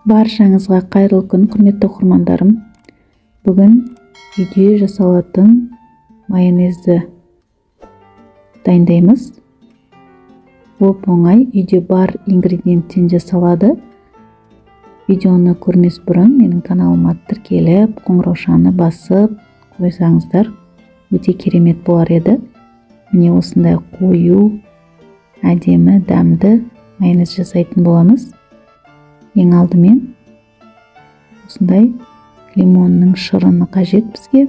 Баршаңызға қайырлы күн, құрметті оқырмандарым. Бүгін үйде жасалатын майонезді дайындаймыз. Оп-оңай, үйде бар ингредиенттен жасалады. Видеоны көрмес бұрын менің каналыма тіркеліп, қоңыраушаны басып қойсаңыздар, өте керемет болар еді. Міне осындай қою, әдемі, дәмді майонез жасайтын боламыз. Ең алдымен осындай лимонның шырыны қажет бізге.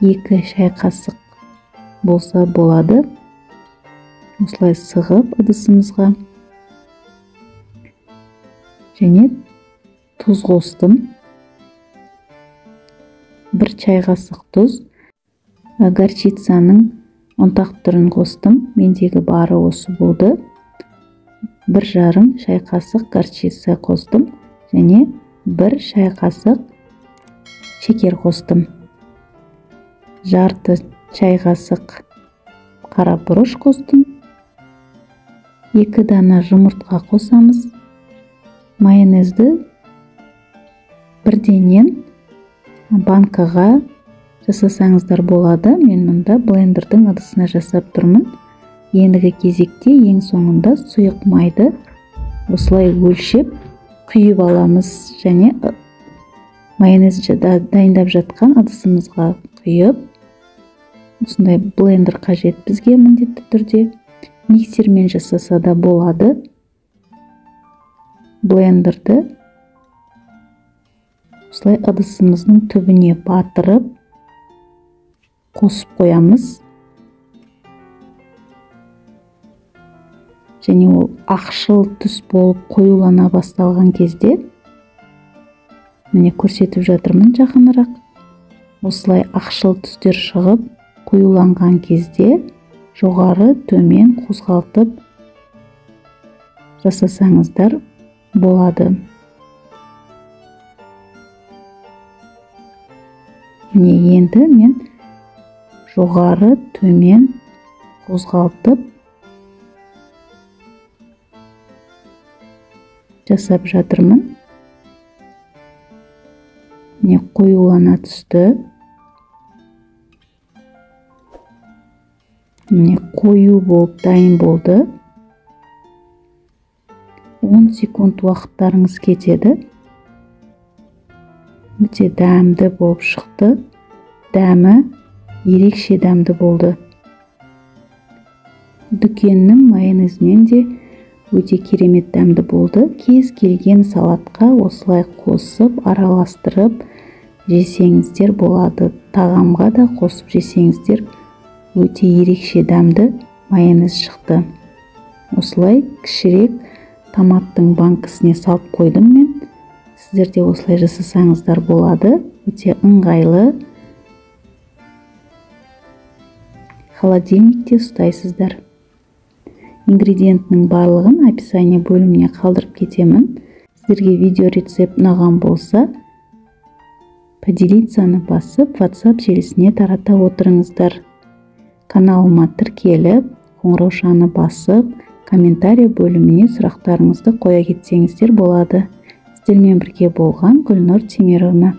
2 шай қасық болса болады. Осылай сығып ыдысымызға. Және тұз қостым. 1 чай қасық тұз. Горчицаның ұнтақ түрін қостым. Мендегі бары осы болды. 1,5 шай қасық горчица қостым. Және 1 шай қасық шекер қостым. Жарты чай қасық қара бұрыш қостым. 2 дана жұмыртқа қосамыз. Майонезді бірденен банкаға жасасаңыздар болады. Мен мұнда блендердің ыдысына жасап тұрмын. Ендігі кезекте ең соңында сұйық майды осылай өлшеп құйып аламыз. Және майонез дайындап жатқан ыдысымызға құйып, осындай блендер қажет бізге міндетті түрде. Миксермен жасаса да болады. Блендерді осылай ыдысымыздың түбіне батырып қосып қоямыз. Және ол ақшыл түс болып қоюлана басталған кезде, міне көрсетіп жатырмын жақынырақ. Осылай ақшыл түстер шығып қоюланған кезде жоғары төмен қозғалтып жасасаңыздар болады. Міне енді мен жоғары төмен қозғалтып жасап жатырмын. Міне қоюлана түсті. Міне қою болып дайын болды. 10 секунд уақыттарыңыз кетеді. Өте дәмді болып шықты. Дәмі ерекше дәмді болды. Дүкеннің майонезінен де өте керемет дәмді болды. Кез келген салатқа осылай қосып, араластырып жесеңіздер болады. Тағамға да қосып жесеңіздер өте ерекше дәмді майонез шықты. Осылай кішірек томаттың банкасына салып қойдым мен. Сіздер де осылай жасасаңыздар болады. Өте ыңғайлы. Холодильникте ұстайсыздар. Ингредиентінің барлығын описание бөліміне қалдырып кетемін. Сіздерге видео рецепт ұнаған болса, поделицаны басып, WhatsApp желісіне тарата отырыңыздар. Каналыма тіркеліп, қоңыраушаны басып, комментарий бөліміне сұрақтарыңызды қоя кетсеңіздер болады. Сіздермен бірге болған Гүлнұр Темировна.